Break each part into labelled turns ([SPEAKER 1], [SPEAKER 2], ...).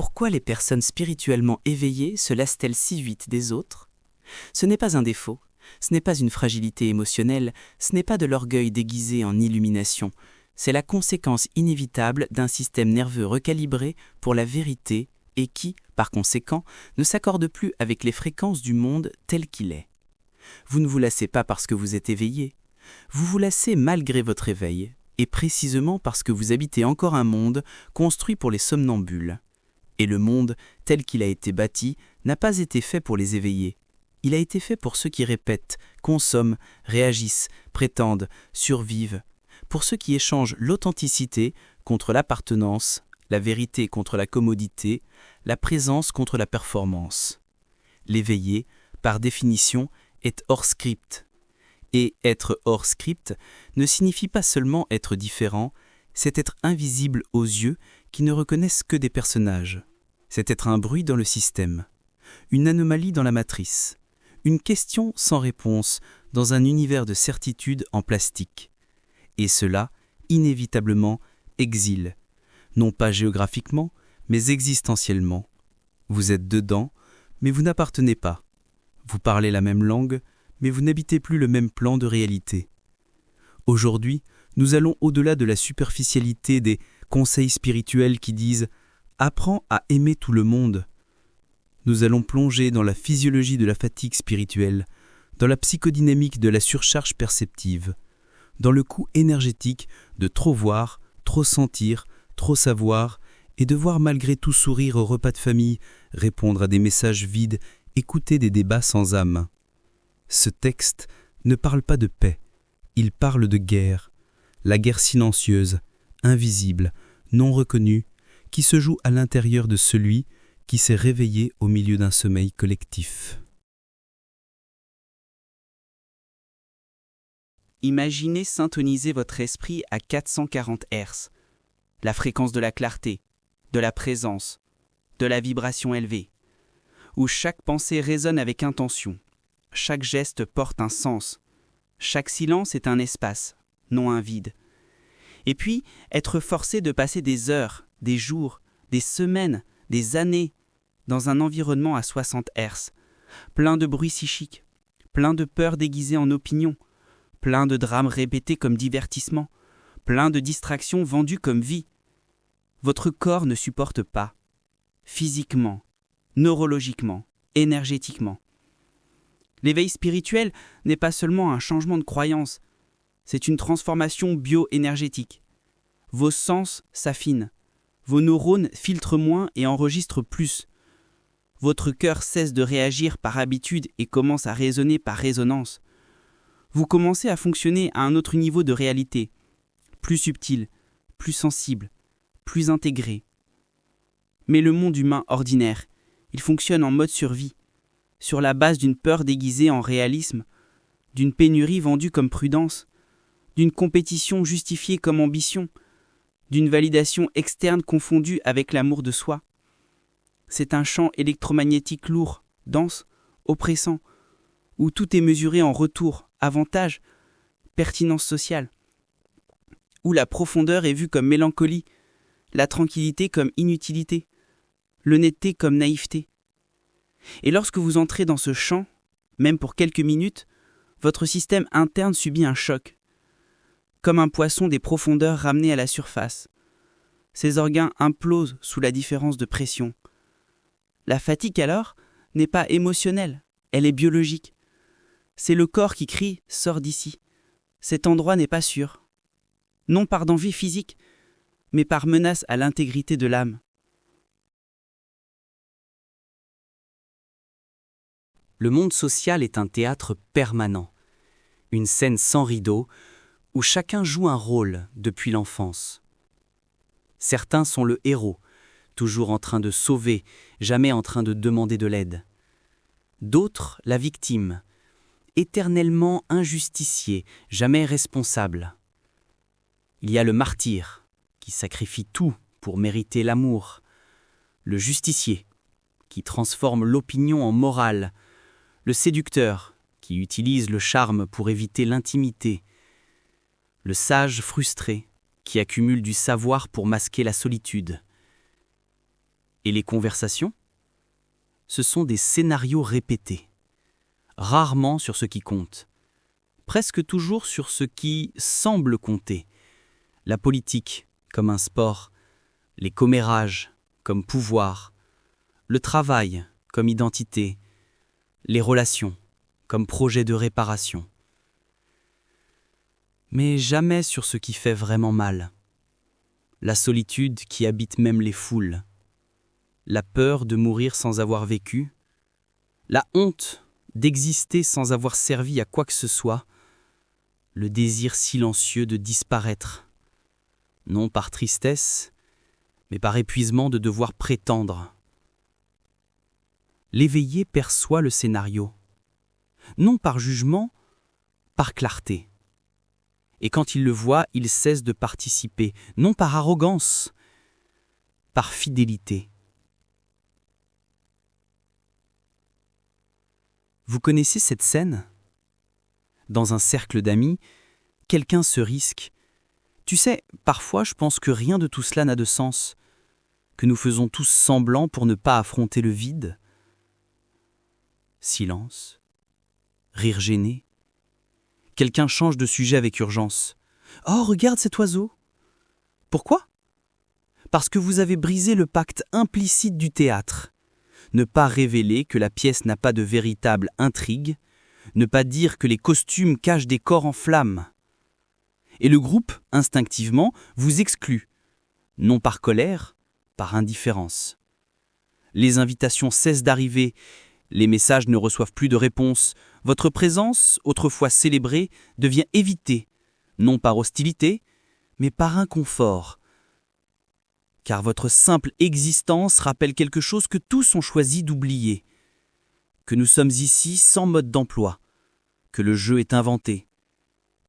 [SPEAKER 1] Pourquoi les personnes spirituellement éveillées se lassent-elles si vite des autres? Ce n'est pas un défaut, ce n'est pas une fragilité émotionnelle, ce n'est pas de l'orgueil déguisé en illumination, c'est la conséquence inévitable d'un système nerveux recalibré pour la vérité et qui, par conséquent, ne s'accorde plus avec les fréquences du monde tel qu'il est. Vous ne vous lassez pas parce que vous êtes éveillé, vous vous lassez malgré votre éveil, et précisément parce que vous habitez encore un monde construit pour les somnambules. Et le monde, tel qu'il a été bâti, n'a pas été fait pour les éveillés. Il a été fait pour ceux qui répètent, consomment, réagissent, prétendent, survivent, pour ceux qui échangent l'authenticité contre l'appartenance, la vérité contre la commodité, la présence contre la performance. L'éveillé, par définition, est hors script. Et être hors script ne signifie pas seulement être différent, c'est être invisible aux yeux qui ne reconnaissent que des personnages. C'est être un bruit dans le système, une anomalie dans la matrice, une question sans réponse dans un univers de certitude en plastique. Et cela, inévitablement, exile, non pas géographiquement, mais existentiellement. Vous êtes dedans, mais vous n'appartenez pas. Vous parlez la même langue, mais vous n'habitez plus le même plan de réalité. Aujourd'hui, nous allons au-delà de la superficialité des conseils spirituels qui disent « Apprends à aimer tout le monde ». Nous allons plonger dans la physiologie de la fatigue spirituelle, dans la psychodynamique de la surcharge perceptive, dans le coût énergétique de trop voir, trop sentir, trop savoir, et devoir malgré tout sourire au repas de famille, répondre à des messages vides, écouter des débats sans âme. Ce texte ne parle pas de paix, il parle de guerre, la guerre silencieuse, invisible, non reconnue, qui se joue à l'intérieur de celui qui s'est réveillé au milieu d'un sommeil collectif.
[SPEAKER 2] Imaginez syntoniser votre esprit à 440 Hz, la fréquence de la clarté, de la présence, de la vibration élevée, où chaque pensée résonne avec intention, chaque geste porte un sens, chaque silence est un espace, non un vide. Et puis, être forcé de passer des heures, des jours, des semaines, des années dans un environnement à 60 Hz, plein de bruits psychiques, plein de peurs déguisées en opinions, plein de drames répétés comme divertissement, plein de distractions vendues comme vie. Votre corps ne supporte pas, physiquement, neurologiquement, énergétiquement. L'éveil spirituel n'est pas seulement un changement de croyance, c'est une transformation bio-énergétique. Vos sens s'affinent, vos neurones filtrent moins et enregistrent plus. Votre cœur cesse de réagir par habitude et commence à résonner par résonance. Vous commencez à fonctionner à un autre niveau de réalité, plus subtil, plus sensible, plus intégré. Mais le monde humain ordinaire, il fonctionne en mode survie, sur la base d'une peur déguisée en réalisme, d'une pénurie vendue comme prudence, d'une compétition justifiée comme ambition, d'une validation externe confondue avec l'amour de soi. C'est un champ électromagnétique lourd, dense, oppressant, où tout est mesuré en retour, avantage, pertinence sociale, où la profondeur est vue comme mélancolie, la tranquillité comme inutilité, l'honnêteté comme naïveté. Et lorsque vous entrez dans ce champ, même pour quelques minutes, votre système interne subit un choc, comme un poisson des profondeurs ramené à la surface. Ses organes implosent sous la différence de pression. La fatigue alors n'est pas émotionnelle, elle est biologique. C'est le corps qui crie « sors d'ici ». Cet endroit n'est pas sûr. Non par danger physique, mais par menace à l'intégrité de l'âme.
[SPEAKER 3] Le monde social est un théâtre permanent, une scène sans rideau où chacun joue un rôle depuis l'enfance. Certains sont le héros, toujours en train de sauver, jamais en train de demander de l'aide. D'autres, la victime, éternellement injusticié, jamais responsable. Il y a le martyr, qui sacrifie tout pour mériter l'amour. Le justicier, qui transforme l'opinion en morale. Le séducteur, qui utilise le charme pour éviter l'intimité. Le sage frustré, qui accumule du savoir pour masquer la solitude. Et les conversations? Ce sont des scénarios répétés, rarement sur ce qui compte, presque toujours sur ce qui semble compter. La politique comme un sport, les commérages comme pouvoir, le travail comme identité, les relations comme projet de réparation. Mais jamais sur ce qui fait vraiment mal. La solitude qui habite même les foules, la peur de mourir sans avoir vécu, la honte d'exister sans avoir servi à quoi que ce soit, le désir silencieux de disparaître, non par tristesse, mais par épuisement de devoir prétendre. L'éveillé perçoit le scénario, non par jugement, par clarté. Et quand il le voit, il cesse de participer, non par arrogance, par fidélité. Vous connaissez cette scène? Dans un cercle d'amis, quelqu'un se risque. Tu sais, parfois je pense que rien de tout cela n'a de sens, que nous faisons tous semblant pour ne pas affronter le vide. Silence. Rire gêné. Quelqu'un change de sujet avec urgence. « Oh, regarde cet oiseau !» Pourquoi? Parce que vous avez brisé le pacte implicite du théâtre. Ne pas révéler que la pièce n'a pas de véritable intrigue, ne pas dire que les costumes cachent des corps en flammes. Et le groupe, instinctivement, vous exclut, non par colère, par indifférence. Les invitations cessent d'arriver, les messages ne reçoivent plus de réponse, votre présence, autrefois célébrée, devient évitée, non par hostilité, mais par inconfort. Car votre simple existence rappelle quelque chose que tous ont choisi d'oublier, que nous sommes ici sans mode d'emploi, que le jeu est inventé,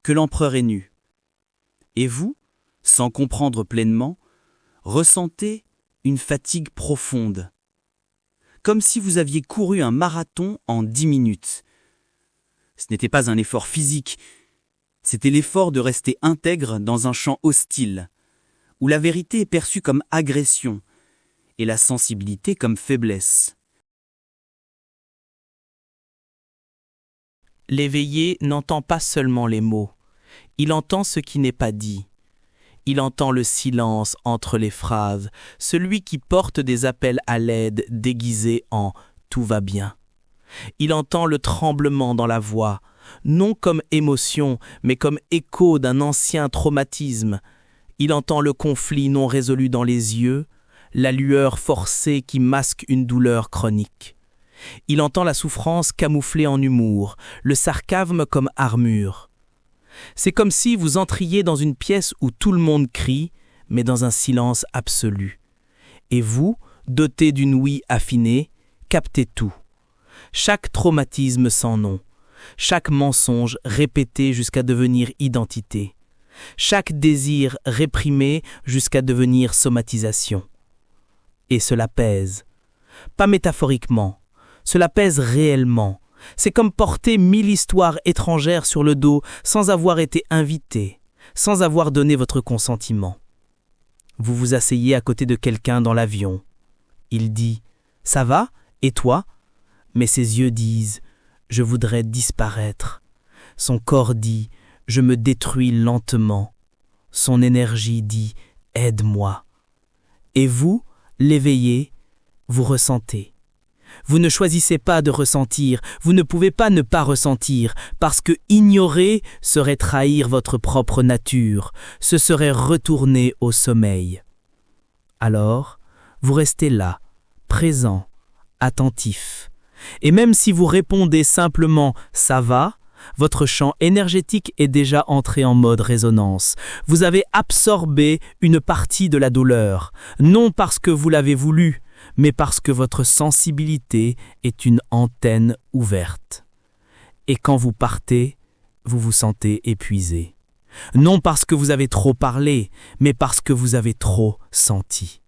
[SPEAKER 3] que l'empereur est nu. Et vous, sans comprendre pleinement, ressentez une fatigue profonde, comme si vous aviez couru un marathon en 10 minutes. Ce n'était pas un effort physique, c'était l'effort de rester intègre dans un champ hostile, où la vérité est perçue comme agression et la sensibilité comme faiblesse.
[SPEAKER 1] L'éveillé n'entend pas seulement les mots, il entend ce qui n'est pas dit. Il entend le silence entre les phrases, celui qui porte des appels à l'aide déguisés en « tout va bien ». Il entend le tremblement dans la voix, non comme émotion, mais comme écho d'un ancien traumatisme. Il entend le conflit non résolu dans les yeux, la lueur forcée qui masque une douleur chronique. Il entend la souffrance camouflée en humour, le sarcasme comme armure. C'est comme si vous entriez dans une pièce où tout le monde crie, mais dans un silence absolu. Et vous, doté d'une ouïe affinée, captez tout. Chaque traumatisme sans nom, chaque mensonge répété jusqu'à devenir identité, chaque désir réprimé jusqu'à devenir somatisation. Et cela pèse. Pas métaphoriquement, cela pèse réellement. C'est comme porter 1000 histoires étrangères sur le dos sans avoir été invité, sans avoir donné votre consentement. Vous vous asseyez à côté de quelqu'un dans l'avion. Il dit « Ça va? Et toi ?» Mais ses yeux disent « Je voudrais disparaître ». Son corps dit « Je me détruis lentement ». Son énergie dit « Aide-moi ». Et vous, l'éveillé, vous ressentez. Vous ne choisissez pas de ressentir, vous ne pouvez pas ne pas ressentir, parce que ignorer serait trahir votre propre nature, ce serait retourner au sommeil. Alors, vous restez là, présent, attentif. Et même si vous répondez simplement « ça va », votre champ énergétique est déjà entré en mode résonance. Vous avez absorbé une partie de la douleur, non parce que vous l'avez voulu, mais parce que votre sensibilité est une antenne ouverte. Et quand vous partez, vous vous sentez épuisé. Non parce que vous avez trop parlé, mais parce que vous avez trop senti.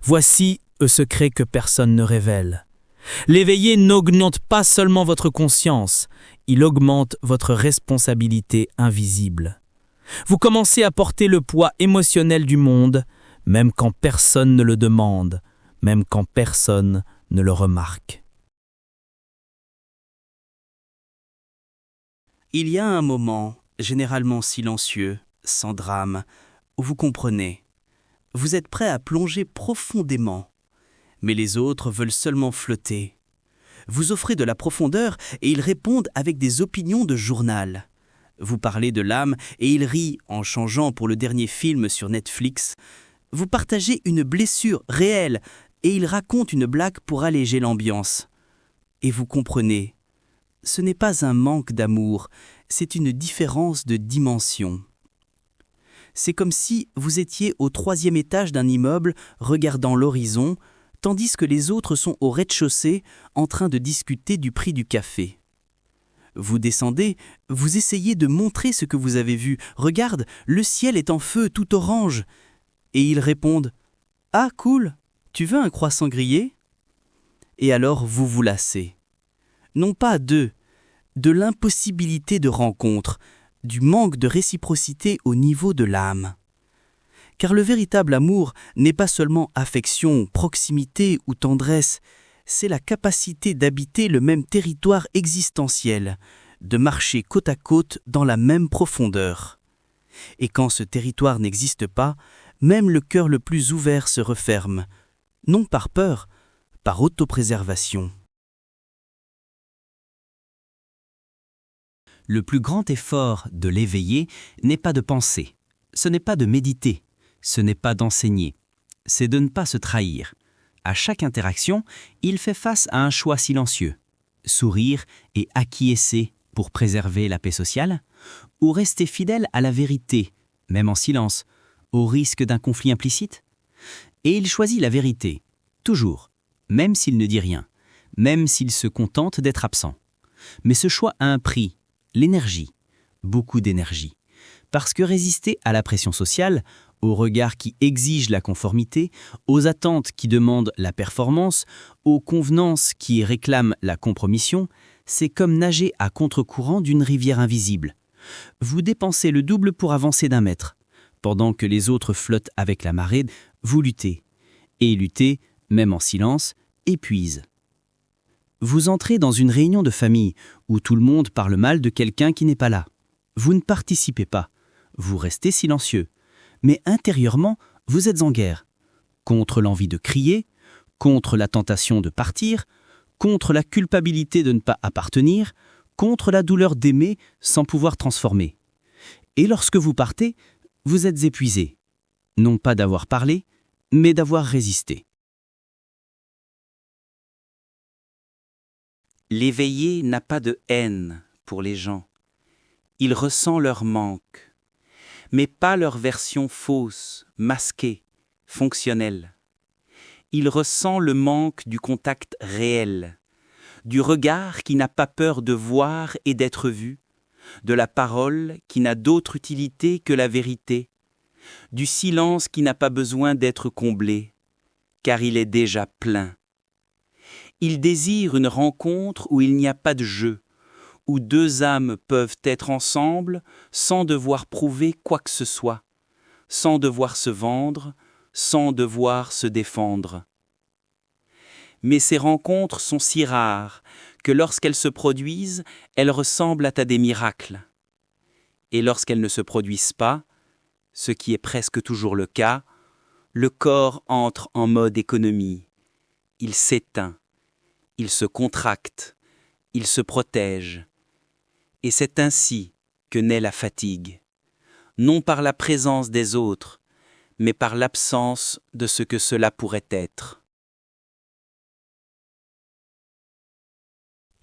[SPEAKER 1] Voici un secret que personne ne révèle. L'éveillé n'augmente pas seulement votre conscience, il augmente votre responsabilité invisible. Vous commencez à porter le poids émotionnel du monde, même quand personne ne le demande,
[SPEAKER 4] même quand personne ne le remarque.
[SPEAKER 2] Il y a un moment, généralement silencieux, sans drame, où vous comprenez. Vous êtes prêt à plonger profondément, mais les autres veulent seulement flotter. Vous offrez de la profondeur et ils répondent avec des opinions de journal. Vous parlez de l'âme et ils rient en changeant pour le dernier film sur Netflix. Vous partagez une blessure réelle et ils racontent une blague pour alléger l'ambiance. Et vous comprenez. Ce n'est pas un manque d'amour, c'est une différence de dimension. C'est comme si vous étiez au 3e étage d'un immeuble regardant l'horizon, tandis que les autres sont au rez-de-chaussée en train de discuter du prix du café. Vous descendez, vous essayez de montrer ce que vous avez vu. Regarde, le ciel est en feu, tout orange. Et ils répondent « Ah, cool, tu veux un croissant grillé ?» Et alors vous vous lassez. Non pas de l'impossibilité de rencontre, du manque de réciprocité au niveau de l'âme. Car le véritable amour n'est pas seulement affection, proximité ou tendresse, c'est la capacité d'habiter le même territoire existentiel, de marcher côte à côte dans la même profondeur. Et quand ce territoire n'existe pas, même le cœur le plus ouvert se referme, non par peur, par autopréservation.
[SPEAKER 3] Le plus grand effort de l'éveillé n'est pas de penser, ce n'est pas de méditer, ce n'est pas d'enseigner, c'est de ne pas se trahir. À chaque interaction, il fait face à un choix silencieux. Sourire et acquiescer pour préserver la paix sociale, ou rester fidèle à la vérité, même en silence, au risque d'un conflit implicite. Et il choisit la vérité, toujours, même s'il ne dit rien, même s'il se contente d'être absent. Mais ce choix a un prix, l'énergie, beaucoup d'énergie. Parce que résister à la pression sociale, aux regards qui exigent la conformité, aux attentes qui demandent la performance, aux convenances qui réclament la compromission, c'est comme nager à contre-courant d'une rivière invisible. Vous dépensez le double pour avancer d'1 mètre. Pendant que les autres flottent avec la marée, vous luttez. Et lutter, même en silence, épuise. Vous entrez dans une réunion de famille où tout le monde parle mal de quelqu'un qui n'est pas là. Vous ne participez pas. Vous restez silencieux. Mais intérieurement, vous êtes en guerre. Contre l'envie de crier, contre la tentation de partir, contre la culpabilité de ne pas appartenir, contre la douleur d'aimer sans pouvoir transformer. Et lorsque vous partez, vous êtes épuisé. Non pas d'avoir parlé, mais d'avoir résisté.
[SPEAKER 2] L'éveillé n'a pas de haine pour les gens. Il ressent leur manque, mais pas leur version fausse, masquée, fonctionnelle. Il ressent le manque du contact réel, du regard qui n'a pas peur de voir et d'être vu, de la parole qui n'a d'autre utilité que la vérité, du silence qui n'a pas besoin d'être comblé, car il est déjà plein. Il désire une rencontre où il n'y a pas de jeu, où 2 âmes peuvent être ensemble sans devoir prouver quoi que ce soit, sans devoir se vendre, sans devoir se défendre. Mais ces rencontres sont si rares que lorsqu'elles se produisent, elles ressemblent à des miracles. Et lorsqu'elles ne se produisent pas, ce qui est presque toujours le cas, le corps entre en mode économie. Il s'éteint, il se contracte, il se protège. Et c'est ainsi que naît la fatigue, non par la présence des autres, mais par l'absence de ce que cela pourrait être.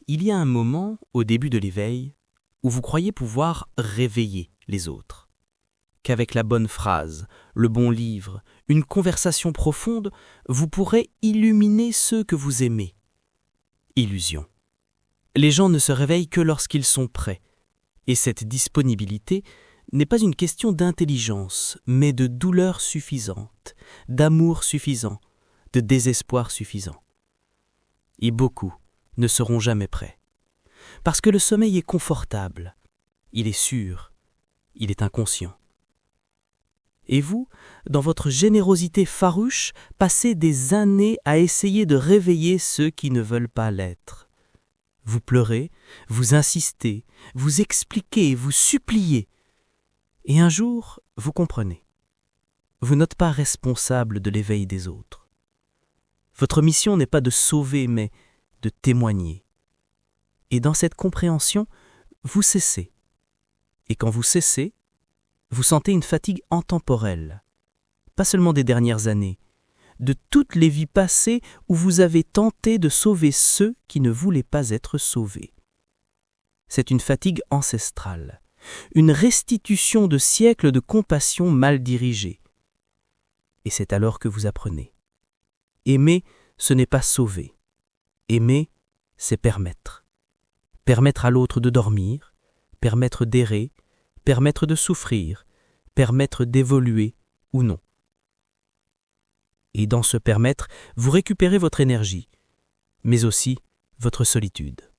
[SPEAKER 4] Il y a un moment, au début de l'éveil, où vous croyez pouvoir réveiller les autres. Qu'avec la bonne phrase, le bon livre, une conversation profonde, vous pourrez illuminer ceux que vous aimez. Illusion. Les gens ne se réveillent que lorsqu'ils sont prêts. Et cette disponibilité n'est pas une question d'intelligence, mais de douleur suffisante, d'amour suffisant, de désespoir suffisant. Et beaucoup ne seront jamais prêts. Parce que le sommeil est confortable, il est sûr, il est inconscient. Et vous, dans votre générosité farouche, passez des années à essayer de réveiller ceux qui ne veulent pas l'être. Vous pleurez, vous insistez, vous expliquez, vous suppliez. Et un jour, vous comprenez. Vous n'êtes pas responsable de l'éveil des autres. Votre mission n'est pas de sauver, mais de témoigner. Et dans cette compréhension, vous cessez. Et quand vous cessez, vous sentez une fatigue intemporelle, pas seulement des dernières années, de toutes les vies passées où vous avez tenté de sauver ceux qui ne voulaient pas être sauvés. C'est une fatigue ancestrale, une restitution de siècles de compassion mal dirigée. Et c'est alors que vous apprenez. Aimer, ce n'est pas sauver. Aimer, c'est permettre. Permettre à l'autre de dormir, permettre d'errer, permettre de souffrir, permettre d'évoluer ou non. Et dans ce permettre, vous récupérez votre énergie, mais aussi votre solitude.